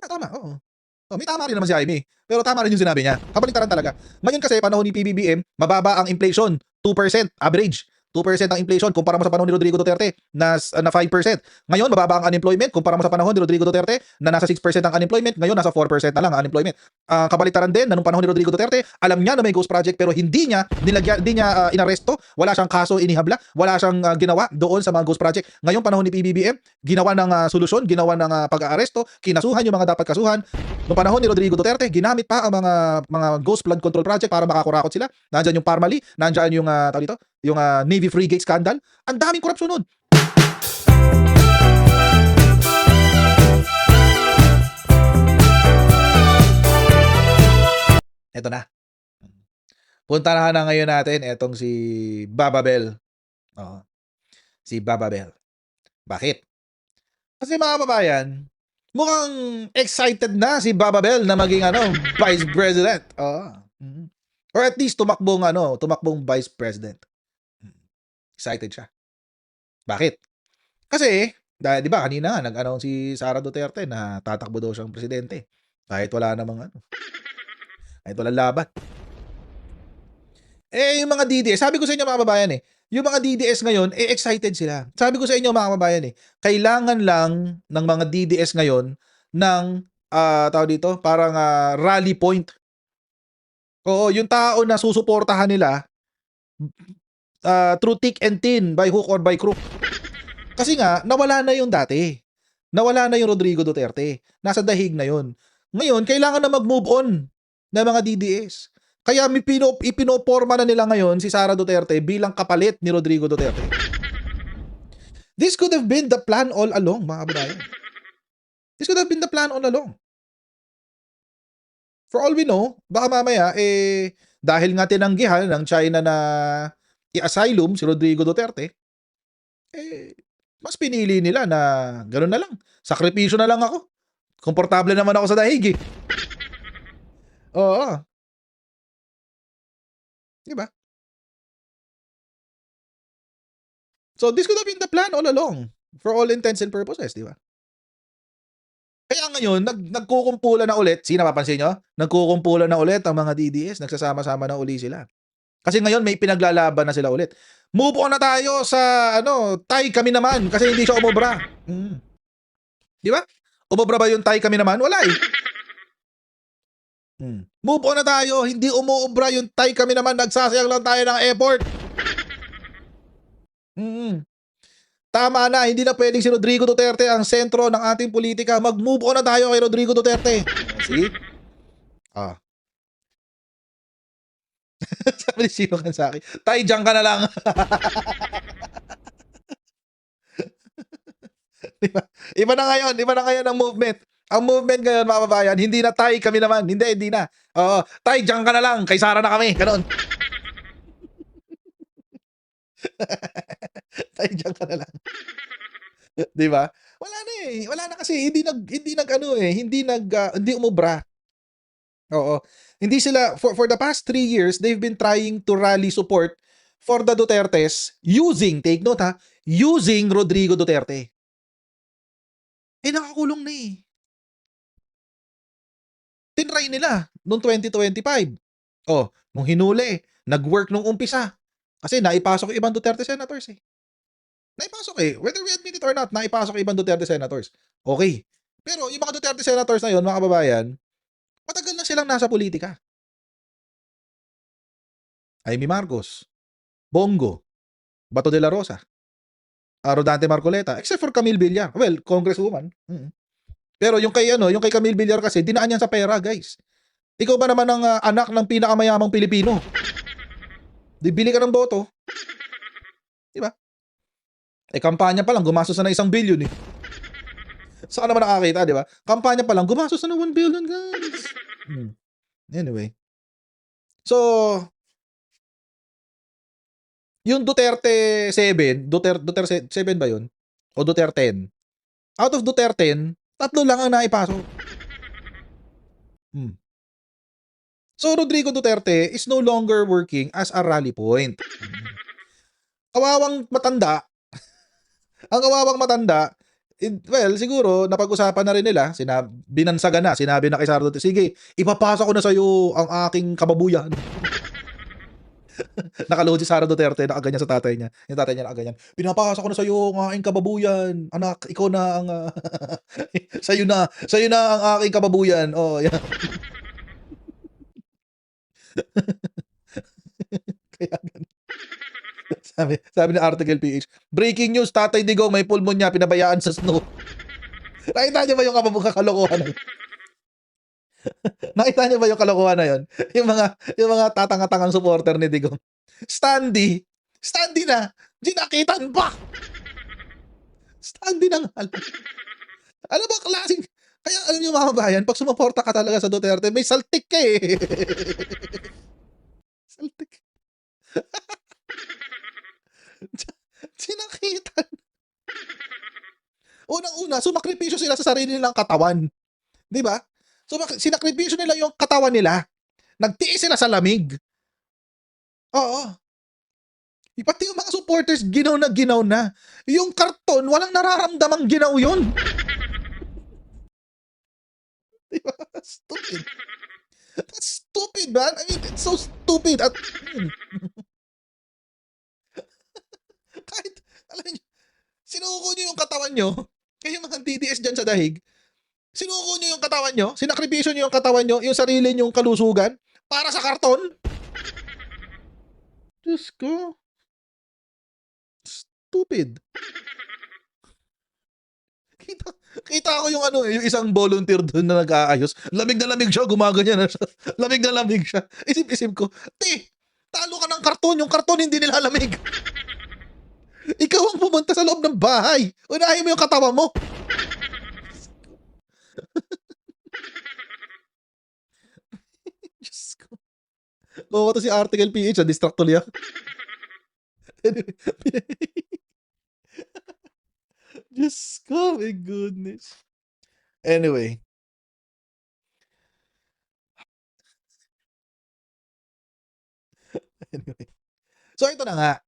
Tama, oo. Oh, may tama rin naman si Jaime, pero tama rin yung sinabi niya. Kabaliktaran talaga. Ngayon kasi panahon ni PBBM, mababa ang inflation, 2% average. 2% ang inflation kumpara mo sa panahon ni Rodrigo Duterte na 5%. Ngayon mababa ang unemployment kumpara mo sa panahon ni Rodrigo Duterte na nasa 6% ang unemployment, ngayon nasa 4% na lang ang unemployment. Kabaliktaran din na nung panahon ni Rodrigo Duterte, alam niya na may ghost project pero hindi niya inaresto, wala siyang kaso inihabla, wala siyang ginawa doon sa mga ghost project. Ngayon panahon ni PBBM, ginawa ng solusyon, ginawa ng pag-aaresto, kinasuhan yung mga dapat kasuhan. Noong panahon ni Rodrigo Duterte, ginamit pa ang mga ghost flood control project para makakurakot sila. Nandiyan yung Parmali, nandiyan yung tawag dito, yung Navy Frigate scandal. Ang daming korupsyon nun. Eto na. Puntahan na ngayon natin etong si Bababel. Oo, si Bababel. Bakit? Kasi mga kababayan, mukhang excited na si Bababel na maging Vice President. Oo. Or at least tumakbong Vice President. Excited siya. Bakit? Kasi, dahil 'di ba kanina nga nag-announce si Sara Duterte na tatakbo daw siyang presidente. Kahit wala namang kahit walang laban. Yung mga DDS, sabi ko sa inyo mga kababayan yung mga DDS ngayon, excited sila. Sabi ko sa inyo mga kababayan kailangan lang ng mga DDS ngayon ng, tawag dito, parang rally point. Oo, yung tao na susuportahan nila, through thick and thin, by hook or by crook. Kasi nga, nawala na yung dati. Nawala na yung Rodrigo Duterte. Nasa dahig na yun. Ngayon, kailangan na mag-move on ng mga DDS. Kaya ipinoporma na nila ngayon si Sara Duterte bilang kapalit ni Rodrigo Duterte. This could have been the plan all along, mga kababayan. This could have been the plan all along. For all we know, baka mamaya, dahil nga tinanggihan ng China na i-asylum si Rodrigo Duterte, mas pinili nila na gano'n na lang. Sakripisyo na lang ako. Komportable naman ako sa dahig Oo. Di ba? So, this could have been the plan all along. For all intents and purposes, di ba? Kaya ngayon, nagkukumpulan na ulit. Napapansin nyo? Nagkukumpulan na ulit ang mga DDS. Nagsasama-sama na uli sila. Kasi ngayon, may pinaglalaban na sila ulit. Move on na tayo sa, Tay Kami Naman. Kasi hindi siya umobra. Di ba? Umobra ba yung Tay Kami Naman? Wala Move on na tayo. Hindi umuobra yung Tay Kami Naman. Nagsasayang lang tayo ng effort. Tama na, hindi na pwedeng si Rodrigo Duterte ang sentro ng ating politika. Mag-move on na tayo kay Rodrigo Duterte. See? Sabi ni Sino kan sa akin, Tay, diyan ka na lang. Diba? Iba na ngayon ang movement. Ang movement ngayon, mga kababayan, hindi na Tay Kami Naman. Hindi na. Oo, Tay, diyan ka na lang. Kay Sara na kami. Ganon. Tay, diyan ka na lang. Di ba? Wala na Wala na kasi hindi umubra. Oo. Hindi sila for the past 3 years, they've been trying to rally support for the Dutertes using, take note using Rodrigo Duterte. Nakakulong na Tinry nila noong 2025. Nung hinuli, nag-work nung umpisa. Kasi naipasok yung ibang Duterte senators Naipasok whether we admit it or not, naipasok yung ibang Duterte senators. Okay. Pero yung mga Duterte senators na yun, mga kababayan, matagal na silang nasa politika. Amy Marcos, Bongo, Bato de la Rosa, Rodante Marcoleta, except for Camille Villar. Well, congresswoman. Pero yung kay Camille Villar kasi dinaan yan sa pera, guys. Ikaw ba naman ang anak ng pinakamayamang Pilipino? Bili ka ng boto. Di ba? Kampanya pa lang gumastos na ng 1 billion Saan naman nakakita, di ba? Kampanya pa lang gumastos na ng 1 billion, guys. Anyway. So, yung Duterte 7, Duterte 7 ba yun? O Duterte 10? Out of Duterte 10, 3 lang ang naipasok. So, Rodrigo Duterte is no longer working as a rally point. Kawawang matanda, ang kawawang matanda, Well, siguro napag-usapan na rin nila, binansagan na, sinabi na kay Sara Duterte, "Sige, ipapasa ko na sa'yo ang aking kababuyan." Naka-load si Sara Duterte, nakaganyan sa tatay niya. Yung tatay niya nakaganyan, "Pinapasa ko na sa'yo ang aking kababuyan. Anak, ikaw na ang, sa'yo na ang aking kababuyan." Oh, yan. Kaya gano'n. Sabi ng Article PH, "Breaking news, Tatay Digong may pulmonya, pinabayaan sa snow." Nakita niyo ba yung kalokohan na yun? Nakita niyo ba yung kalokohan na yun? Yung mga tatanga-tangang supporter ni Digong. Standy na, dinakitan pa. Standy na nga lang. Ano ba klaseng, kaya alam niyo mga kabayan, 'pag sumuporta ka talaga sa Duterte, may saltik ka, eh. Saltik. Dinakitan. Unang-una, sumakripisyo sila sa sarili nilang katawan, 'di ba? Sinakripisyo nila yung katawan nila. Nagtiis sila sa lamig. Oo. Pati yung mga supporters ginaw na ginaw na. Yung karton walang nararamdamang ginaw yun. 'Di ba? Stupid. That's stupid, man. I mean, it's so stupid at kahit alam niyo, sinuko niyo yung katawan niyo, kayong mga DDS diyan sa dahig, sinuko niyo yung katawan niyo, sinakripisyo niyo yung katawan niyo, yung sarili niyong kalusugan para sa karton? Diyos ko. Stupid. Kita kita ko yung ano, yung isang volunteer doon na nag-aayos. Lamig na lamig siya, gumaganyan na siya. Lamig na lamig siya. Isip-isip ko, talo ka ng karton. Yung karton hindi nilalamig. Ikaw ang pumunta sa loob ng bahay. Unahin mo yung katawan mo. Diyos ko. Loko to si Article PH, distract tuloy ako. Diyos ko, my goodness. Anyway. Anyway. So ito na nga.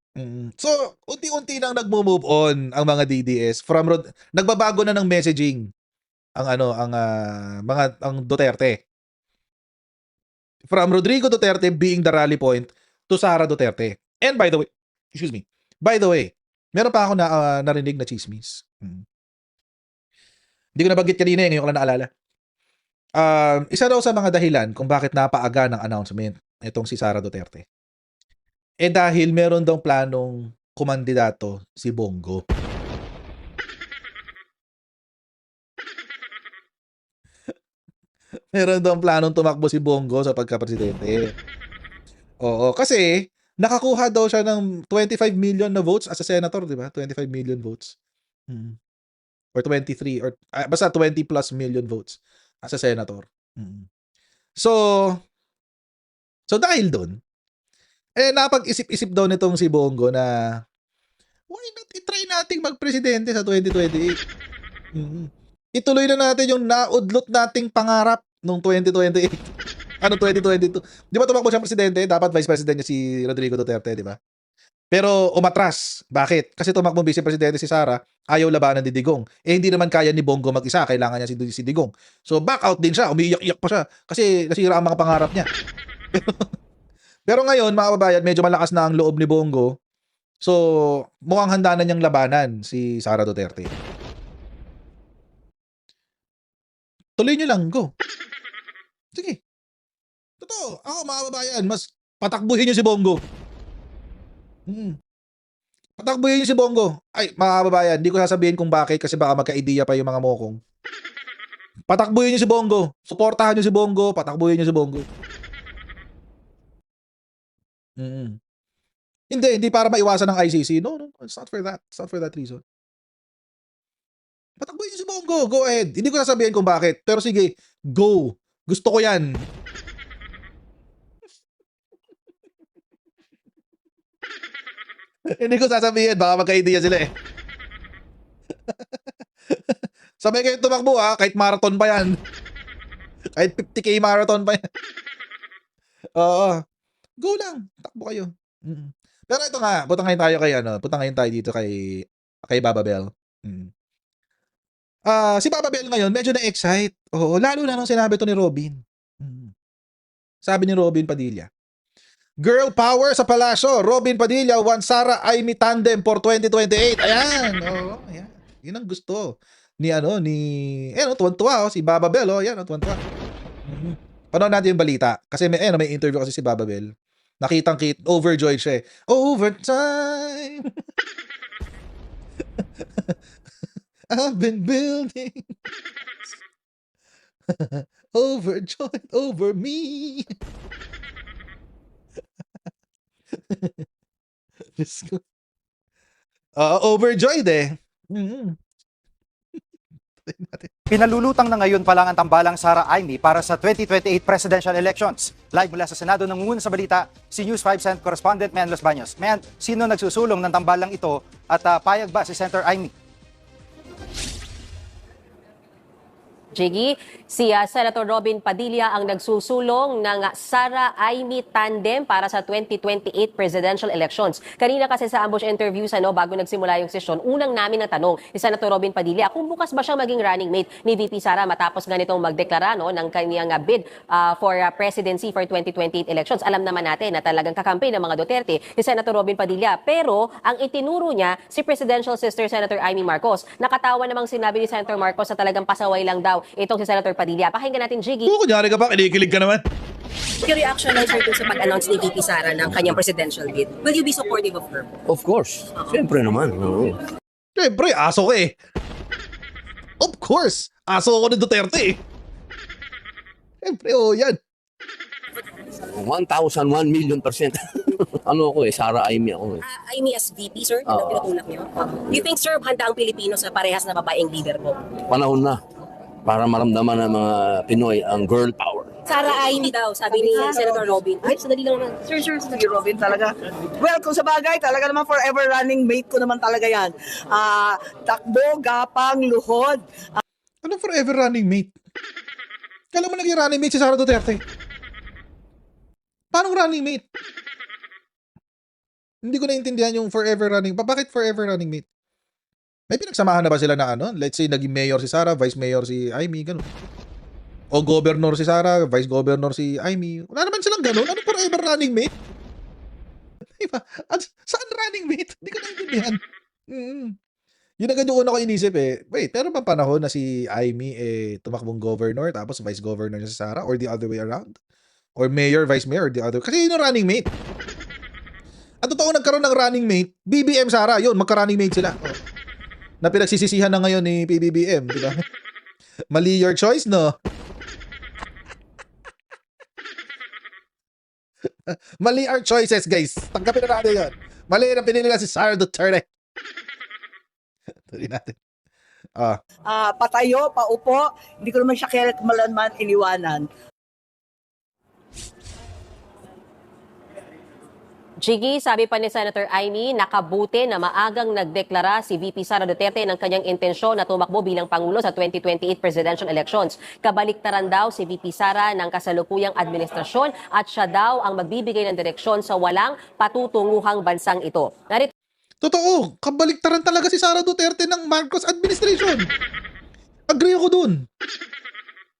So, unti-unti nang nagmo-move on ang mga DDS nagbabago na ng messaging ang ang Duterte. From Rodrigo Duterte being the rally point to Sara Duterte. And by the way, excuse me. By the way, meron pa ako narinig na chismis. Hindi ko nabanggit kanina, ngayon ko lang naalala. Isa daw sa mga dahilan kung bakit napaaga ng announcement itong si Sara Duterte. Dahil meron daw planong kumandidato si Bongo. Meron daw planong tumakbo si Bongo sa pagka-presidente. Oo, kasi nakakuha daw siya ng 25 million na votes as a senator, di ba? 25 million votes. Or 23 or basta 20 plus million votes as a senator. So dahil doon, napag-isip-isip daw nitong si Bongo na why not i-try nating magpresidente sa 2028? Ituloy na natin yung naudlot nating pangarap nung 2028. 2022. Di ba tumakbo siyang presidente? Dapat vice president niya si Rodrigo Duterte, di ba? Pero umatras. Bakit? Kasi tumakbong vice presidente si Sara, ayaw labanan ni Digong. Hindi naman kaya ni Bongo mag-isa, kailangan niya si Digong. So back out din siya, umiiyak-iyak pa siya kasi nasira ang mga pangarap niya. Pero ngayon, mga kababayan, medyo malakas na ang loob ni Bongo. So, mukhang handa na niyang labanan si Sara Duterte. Tuloy niyo lang, go. Sige. Totoo. Ako, mga kababayan, mas patakbuhin niyo si Bongo. Patakbuhin niyo si Bongo. Ay, mga kababayan, hindi ko sasabihin kung bakit kasi baka magka-idea pa yung mga mokong. Patakbuhin niyo si Bongo. Suportahan niyo si Bongo. Patakbuhin niyo si Bongo. Hindi para maiwasan ng ICC. No, it's not for that. It's not for that reason. Patakbuhin niyo si Bongo. Go ahead. Hindi ko sasabihin kung bakit. Pero sige, go. Gusto ko yan. Hindi ko sasabihin. Baka magka-idea sila eh. Sabay kayo tumakbo kahit marathon pa yan. Kahit 50K marathon pa yan. Oo. Go lang. Takbo kayo. Pero ito nga, punta ngayon tayo dito kay Baba Bell. Si Papa Bel ngayon medyo na-excite. Oo, lalo na nung sinabi 'to ni Robin. Mm. Sabi ni Robin Padilla, "Girl power sa palasyo, Robin Padilla wants Sara Amy tandem for 2028." Ayan, oo, ayan. Yun ang gusto ni ano, ni ayan oh, tuwang-tuwa oh, si Baba Bel oh, ayan oh, tuwang-tuwa. Mhm. Panoorin natin yung balita kasi may ayan, may interview kasi si Baba Bel. Overjoyed siya eh. Overtime, I've been building. Overjoyed over me. Diyos ko. Overjoyed eh. Mm. Pinalulutang na ngayon pa lang ang tambalang Sara Amy para sa 2028 presidential elections. Live mula sa Senado nangunguna sa balita, si News 5 Cent correspondent Mian Los Baños. Mian, sino nagsusulong ng tambalang ito at payag ba si Senator Amy? Jiggy, si Senator Robin Padilla ang nagsusulong ng Sara Amy tandem para sa 2028 presidential elections. Kanina kasi sa ambush interviews bago nagsimula yung sesyon, unang namin na tanong ni Senator Robin Padilla kung bukas ba siyang maging running mate ni VP Sara matapos ganitong magdeklara ng kanyang bid for presidency for 2028 elections. Alam naman natin na talagang kakampi ng mga Duterte si Senator Robin Padilla. Pero ang itinuro niya si Presidential Sister Senator Amy Marcos. Nakatawa namang sinabi ni Senator Marcos na talagang pasaway lang daw itong si Senator Padilla. Pakinggan natin, Jiggy. Kunyari ka pa, kinikilig ka naman. Yung reaction ng sir dun sa pag-announce ni VP Sara ng kanyang presidential bid, will you be supportive of her? Of course. Siyempre naman. Oo. Siyempre, aso ka eh. Of course, aso ako ng Duterte eh. Siyempre, yan. 1,001,000,000%. Ano ako eh, Sara Amy ako eh. Amy as VP, sir, yun ang tinutulak niyo. Do you think, sir, handa ang Pilipino sa parehas na babaeng leader mo? Panahon na para maramdaman ng mga Pinoy ang girl power. Sara Amy daw, sabi ni Senator Robin. Ay, sadali lang naman. Sir, si Robin talaga. Well, kung sa bagay, talaga naman forever running mate ko naman talaga yan. Takbo, gapang, luhod. Anong forever running mate? Kailan mo naging running mate si Sara Duterte? Paano running mate? Hindi ko naintindihan yung forever running. Bakit forever running mate? May pinagsamahan na ba sila na ano? Let's say, naging mayor si Sara, vice mayor si Amy, ganun. O governor si Sara, vice governor si Amy. Wala naman silang ganun. Ano forever running mate? Diba? Saan running mate? Hindi ko naintindihan. Yun agad yung una ko inisip eh. Wait, pero ba panahon na si Amy tumakbong governor tapos vice governor niya si Sara or the other way around? Or mayor, vice mayor, or the other? Kasi yun yung running mate. At totoo nagkaroon ng running mate, BBM Sara, yun, magka-running mate sila. Na pinagsisisihan na ngayon ni PBBM, di ba? Mali your choice, no? Mali our choices, guys. Tanggapin na natin yun. Mali na pinili na si Sara Duterte. Tuloy natin. Patayo, paupo, hindi ko naman siya kailanman iniwanan. Jiggy, sabi pa ni Senator Amy, nakabuti na maagang nagdeklara si VP Sara Duterte ng kanyang intensyon na tumakbo bilang Pangulo sa 2028 presidential elections. Kabaliktaran daw si VP Sara ng kasalukuyang administrasyon at siya daw ang magbibigay ng direksyon sa walang patutunguhang bansang ito. Totoo, kabaliktaran talaga si Sara Duterte ng Marcos administration. Agree ako dun.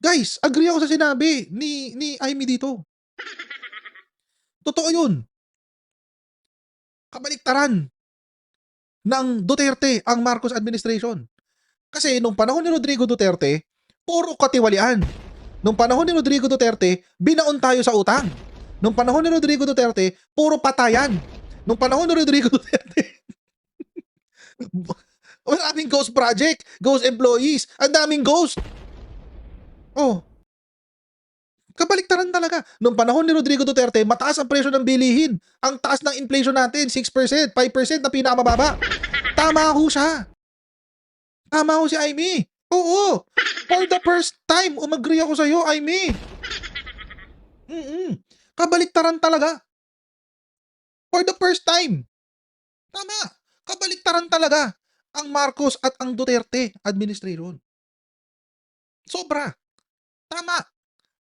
Guys, agree ako sa sinabi ni Amy dito. Totoo yun. Kabaliktaran ng Duterte ang Marcos administration. Kasi nung panahon ni Rodrigo Duterte, puro katiwalian. Nung panahon ni Rodrigo Duterte, binaon tayo sa utang. Nung panahon ni Rodrigo Duterte, puro patayan. Nung panahon ni Rodrigo Duterte, maraming ghost project, ghost employees, ang daming ghost. Kabaliktaran talaga. Nung panahon ni Rodrigo Duterte, mataas ang presyo ng bilihin. Ang taas ng inflation natin, 6%, 5% na pinakamababa. Tama ho siya. Tama ho si Amy. Oo. For the first time, umagree ako sa'yo, Amy. Kabaliktaran talaga. For the first time. Tama. Kabaliktaran talaga ang Marcos at ang Duterte administration. Sobra. Tama.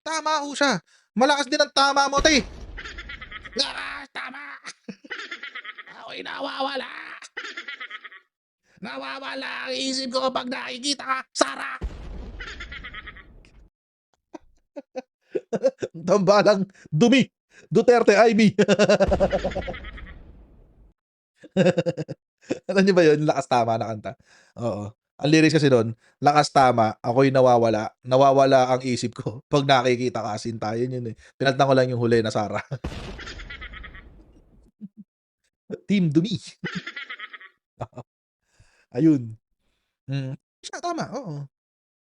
Tama ho siya. Malakas din ang tama mo, te. Tama. Ako'y nawawala. Nawawala ang isip ko pag nakikita ka, Sara! Tambalang dumi. Duterte, Amy. Alam niyo ba yun? Lakas Tama na kanta. Oo. Ang lyrics kasi doon, lakas tama, ako'y nawawala. Nawawala ang isip ko pag nakikita ka, Sinta. Yun eh. Pinalitan ko lang yung huli na Sara. Team Dumi. Ayun. Siya, tama, oo.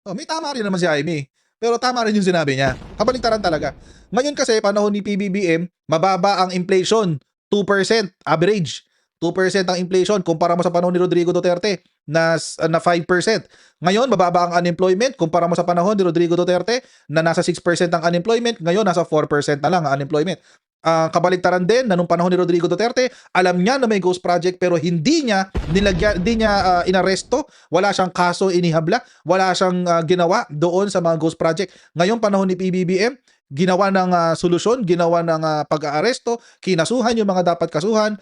Oh, may tama rin naman si Jaime. Pero tama rin yung sinabi niya. Kabaliktaran talaga. Ngayon kasi, panahon ni PBBM, mababa ang inflation. 2% average. 2% ang inflation kumpara mo sa panahon ni Rodrigo Duterte na 5%. Ngayon, mababa ang unemployment kumpara mo sa panahon ni Rodrigo Duterte na nasa 6% ang unemployment. Ngayon, nasa 4% na lang ang unemployment. Kabaligtaran din na nung panahon ni Rodrigo Duterte, alam niya na may ghost project pero hindi niya inaresto, wala siyang kaso inihabla, wala siyang ginawa doon sa mga ghost project. Ngayon panahon ni PBBM, ginawa ng solusyon, ginawa ng pag-aaresto, kinasuhan yung mga dapat kasuhan.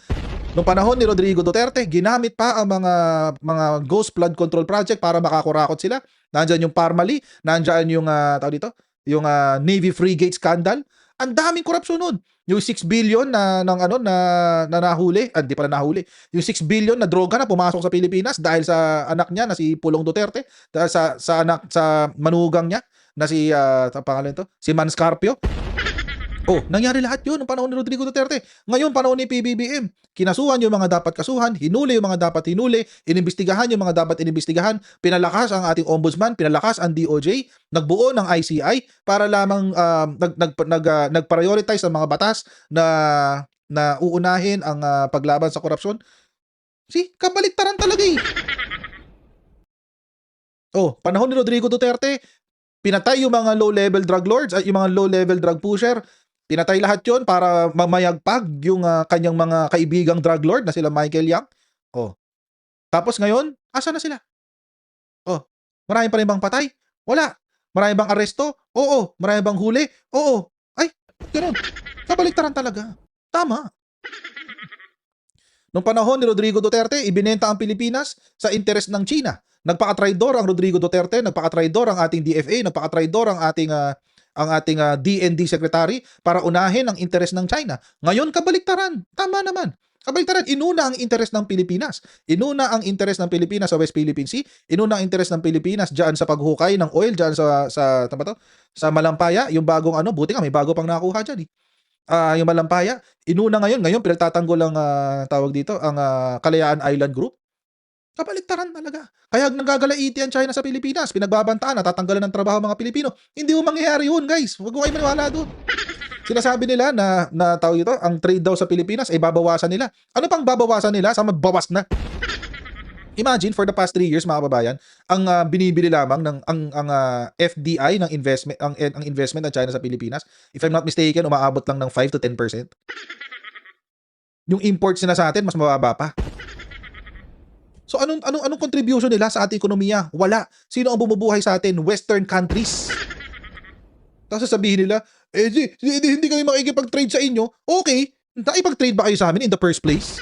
Nung panahon ni Rodrigo Duterte, ginamit pa ang mga ghost flood control project para makakurakot sila. Nandiyan yung Parmali, nandiyan yung yung Navy frigate scandal. Ang daming korupsyon nun. Yung 6 billion na nahuli, hindi pala nahuli. Yung 6 billion na droga na pumasok sa Pilipinas dahil sa anak niya na si Pulong Duterte, dahil sa manugang niya na si pangalan to, si Man Scarpio. Oh, nangyari lahat 'yun noong panahon ni Rodrigo Duterte. Ngayon panahon ni PBBM, kinasuhan yung mga dapat kasuhan, hinuli yung mga dapat hinuli, inimbestigahan yung mga dapat inimbestigahan, pinalakas ang ating ombudsman, pinalakas ang DOJ, nagbuo ng ICI para lamang nag-prioritize ang mga batas na uunahin ang paglaban sa korupsyon. Kabaliktaran talaga eh. Oh, panahon ni Rodrigo Duterte, pinatay yung mga low-level drug lords at yung mga low-level drug pusher. Pinatay lahat yon para mamayagpag yung kanyang mga kaibigang drug lord na sila Michael Yang. Oh. Tapos ngayon, asa na sila? Oh, marami pa rin bang patay? Wala. Marami bang aresto? Oo. Marami bang huli? Oo. Ay, ganoon. Kabaliktaran talaga. Tama. Nung panahon ni Rodrigo Duterte, ibinenta ang Pilipinas sa interes ng China. Nagpaka-traidor ang Rodrigo Duterte, nagpaka-traidor ang ating DFA, nagpaka-traidor ang ating DND secretary para unahin ang interes ng China. Ngayon, kabaliktaran. Tama naman. Kabaliktaran, inuna ang interes ng Pilipinas. Inuna ang interes ng Pilipinas sa West Philippine Sea. Inuna ang interes ng Pilipinas diyan sa paghukay ng oil diyan sa Malampaya, yung bagong buti nga may bago pang nakuha diyan eh. Yung Malampaya, inuna ngayon pinagtatanggol ang tawag dito, ang Kalayaan Island Group. Kabaliktaran talaga. Kaya nanggagalaiti ang China sa Pilipinas. Pinagbabantaan, natatanggalan ng trabaho mga Pilipino. Hindi mo mangyayari yun, guys. Huwag mo kayo maniwala doon. Sinasabi nila na tawag ito, ang trade daw sa Pilipinas ay babawasan nila. Ano pang babawasan nila? Sa mabawas na. Imagine, for the past 3 years, mga kababayan, ang binibili lamang ng ang FDI ng investment, ang investment ng China sa Pilipinas, if I'm not mistaken, umaabot lang ng 5 to 10%. Yung imports nila sa atin, mas mababa pa. So anong contribution nila sa ating ekonomiya? Wala. Sino ang bumubuhay sa atin? Western countries. Tapos sasabihin nila, hindi kami makikipag-trade sa inyo. Okay, nakipag-trade ba kayo sa amin in the first place?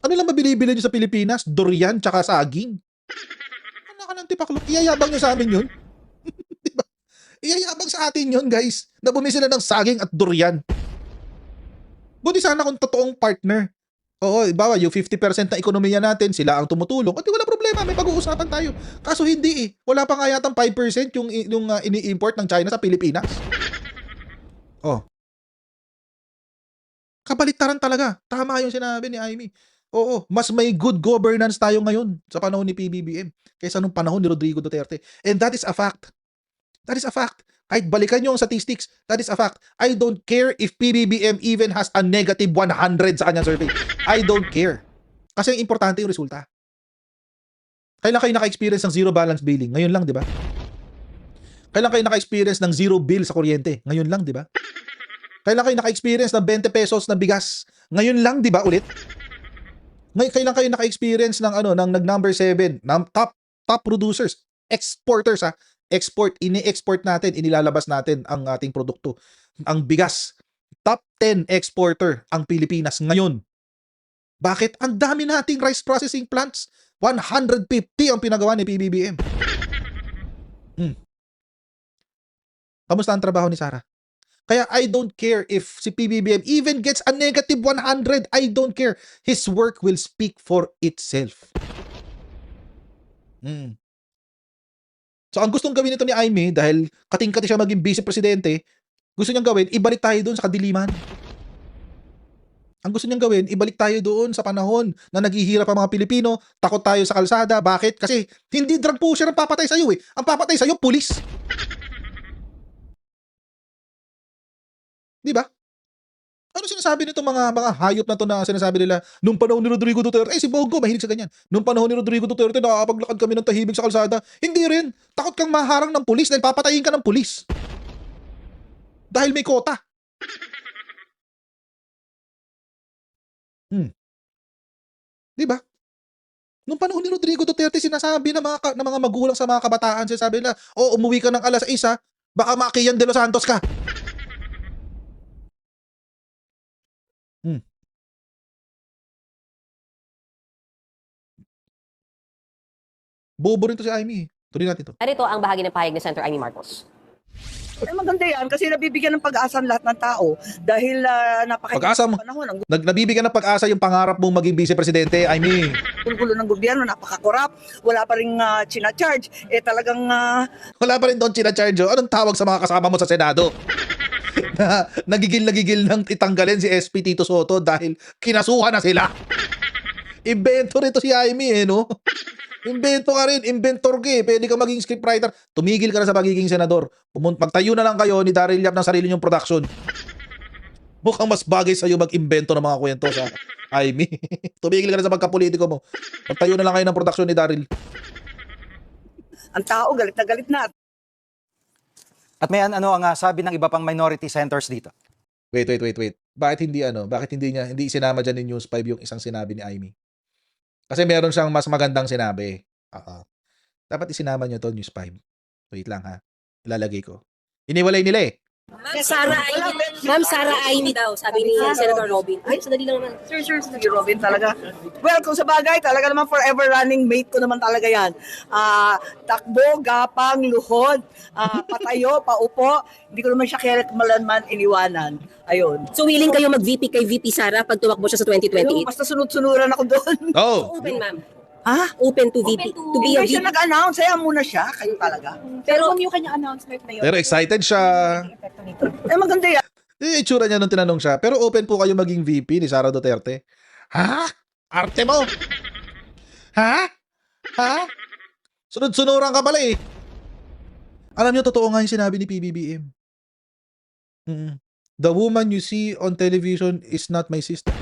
Ano lang ba binibili nyo sa Pilipinas? Durian tsaka saging. Ano ka ng tipaklok? Iyayabang nyo sa amin yun? Diba? Iyayabang sa atin yun, guys. Na bumili sila ng saging at durian. Buti sana kung totoong partner. Oo, ibawa, yung 50% na ekonomiya natin, sila ang tumutulong. At wala problema, may pag-uusapan tayo. Kaso hindi eh. Wala pa nga yatang 5% yung ini-import ng China sa Pilipinas. Oh. Kabaliktaran talaga. Tama yung sinabi ni Amy. Oo, mas may good governance tayo ngayon sa panahon ni PBBM kaysa nung panahon ni Rodrigo Duterte. And that is a fact. That is a fact. Kahit balikan nyo ang statistics, that is a fact. I don't care if PBBM even has a negative 100 sa kanyang survey. I don't care. Kasi ang importante yung resulta. Kailan kayo naka-experience ng zero balance billing? Ngayon lang, di ba? Kailan kayo naka-experience ng zero bill sa kuryente? Ngayon lang, di ba? Kailan kayo naka-experience ng 20 pesos na bigas? Ngayon lang, di ba, ulit? Kailan kayo naka-experience ng number 7, ng top producers, exporters ini-export natin, inilalabas natin ang ating produkto. Ang bigas, top 10 exporter ang Pilipinas ngayon. Bakit? Ang dami nating rice processing plants. 150 ang pinagawa ni PBBM. Kamusta ang trabaho ni Sara? Kaya I don't care if si PBBM even gets a negative 100. I don't care. His work will speak for itself. So ang gustong gawin nito ni Aimee, dahil kating-kati siya maging vice-presidente, gusto niyang gawin, ibalik tayo doon sa kadiliman. Ang gusto niyang gawin, ibalik tayo doon sa panahon na naghihirap ang mga Pilipino, takot tayo sa kalsada. Bakit? Kasi hindi drug pusher ang papatay sa'yo eh. Ang papatay sa'yo, pulis. Di ba? Ano sinasabi nito mga hayop na to na sinasabi nila nung panahon ni Rodrigo Duterte? Si Bongo mahilig sa ganyan. Nung panahon ni Rodrigo Duterte, nakakapaglakad kami ng tahimik sa kalsada. Hindi rin. Takot kang maharang ng pulis dahil papatayin ka ng pulis. Dahil may kota. Di ba? Nung panahon ni Rodrigo Duterte, sinasabi ng mga magulang sa mga kabataan, sinasabi nila, umuwi ka ng alas 1, baka Makian de los Santos ka. Bobo rin to si Aimee. Tuloy natin to. Narito ang bahagi ng pahayag ni Senator Amy Marcos. Maganda yan kasi nabibigyan ng pag-asa ang lahat ng tao dahil Pag-asa mo. panahon. Ang Nabibigyan ng pag-asa yung pangarap mong maging vice-presidente, Aimee. gulo ng gobyerno, napaka-corrupt, wala pa rin charge talagang Wala pa rin doon charge. Anong tawag sa mga kasama mo sa Senado? Na nagigil ng itanggalin si SP Tito Soto dahil kinasuhan na sila. Invento rito si Aimee, no? Invento ka rin, inventor ka eh. Pwede ka maging scriptwriter. Tumigil ka na sa pagiging senador. Magtayo na lang kayo ni Daryl Yap ng sarili niyong production. Mukhang mas bagay sa'yo mag-invento ng mga kwento sa Aimee. Tumigil ka na sa pagkapolitiko mo. Magtayo na lang kayo ng production ni Daryl. ang tao galit na galit na. At may ano ang sabi ng iba pang minority senators dito? Wait. Bakit hindi sinama dyan ni News 5 yung isang sinabi ni Aimee? Kasi meron siyang mas magandang sinabi. Dapat isinama nyo to, News 5. Wait lang ha. Ilalagay ko. Iniwalay nila eh. Ma'am Sara Aimee daw, sabi ni Senator Robin. Ay, sadali lang naman. Sir, si Robin talaga. Well, kung sa bagay, talaga naman forever running mate ko naman talaga yan. Takbo, gapang, luhod, patayo, paupo. Hindi ko naman siya kaya malanman iniwanan. Ayun. So willing kayo mag-VP kay VP Sara pag tumakbo siya sa Ayun, 2028? basta sunod-sunuran ako doon. Oh! Open, ma'am. Open To VP. To be a Hindi siya VP. nag-announce, saya muna siya. Kayo talaga. Pero Kung yung kanyang announcement na yun, Pero excited siya. epekto nito. Maganda yan. Yung itsura niya nung tinanong siya. Pero open po kayo maging VP ni Sara Duterte. Ha? Arte mo? Ha? Sunod-sunuran ka pala eh. Alam niyo, totoo nga yung sinabi ni PBBM. The woman you see on television is not my sister.